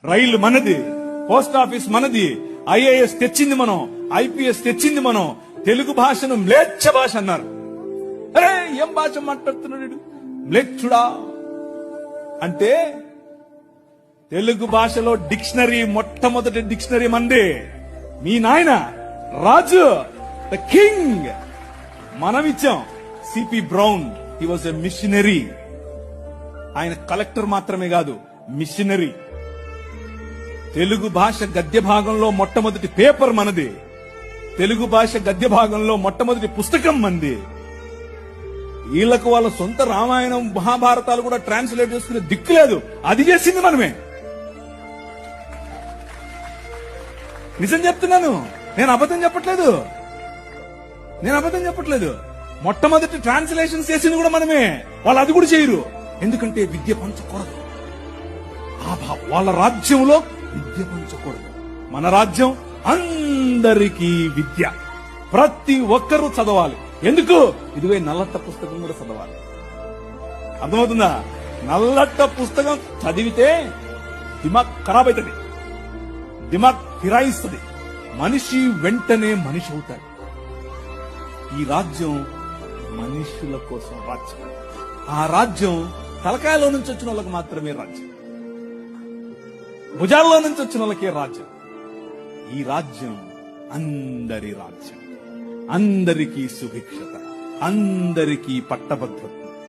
రైలు మనది, post office మనది, IAS తెచ్చింది మనం, ఐపీఎస్ తెచ్చింది మనం. తెలుగు భాషను మ్లేచ్ఛ భాష అన్నారు. అరే ఏం భాష మాట్లాడుతున్నాడు మ్లేచ్ఛుడా అంటే, తెలుగు భాషలో డిక్షనరీ, మొట్టమొదటి డిక్షనరీ మంది. మీ నాయన రాజు, ద కింగ్, మనమిచ్చాం. C P Brown, he was a missionary. ఆయన కలెక్టర్ మాత్రమే కాదు, మిషనరీ. తెలుగు భాష గద్య భాగంలో మొట్టమొదటి పేపర్ మనది. తెలుగు భాష గద్య భాగంలో మొట్టమొదటి పుస్తకం మంది. వీళ్లకు వాళ్ళ సొంత రామాయణం, మహాభారతాలు కూడా ట్రాన్స్లేట్ చేసుకునే దిక్కు లేదు. అది చేసింది మనమే. నిజం చెప్తున్నాను, నేను అబద్ధం చెప్పట్లేదు. మొట్టమొదటి ట్రాన్స్లేషన్ చేసింది కూడా మనమే. వాళ్ళు అది కూడా చేయరు. ఎందుకంటే విద్య పంచకూడదు. వాళ్ళ రాజ్యంలో విద్య పంచకూడదు. మన రాజ్యం అందరికీ విద్య. ప్రతి ఒక్కరూ చదవాలి. ఎందుకు? ఇదిగో నల్లట్ట పుస్తకం కూడా చదవాలి. అర్థమవుతుందా? నల్లట్ట పుస్తకం చదివితే దిమాగ్ ఖరాబ్ అవుతుంది, దిమాగ్ ఫిరాయిస్తుంది. మనిషి వెంటనే మనిషి అవుతాడు. ఈ రాజ్యం మనుషుల కోసం రాజ్యం. ఆ రాజ్యం తలకాయలో నుంచి వచ్చిన వాళ్ళకి మాత్రమే రాజ్యం, భుజాల్లో నుంచి వచ్చిన వాళ్ళకే రాజ్యం. ఈ రాజ్యం అందరి రాజ్యం. అందరికీ సుభిక్షత, అందరికీ పట్టభద్రత.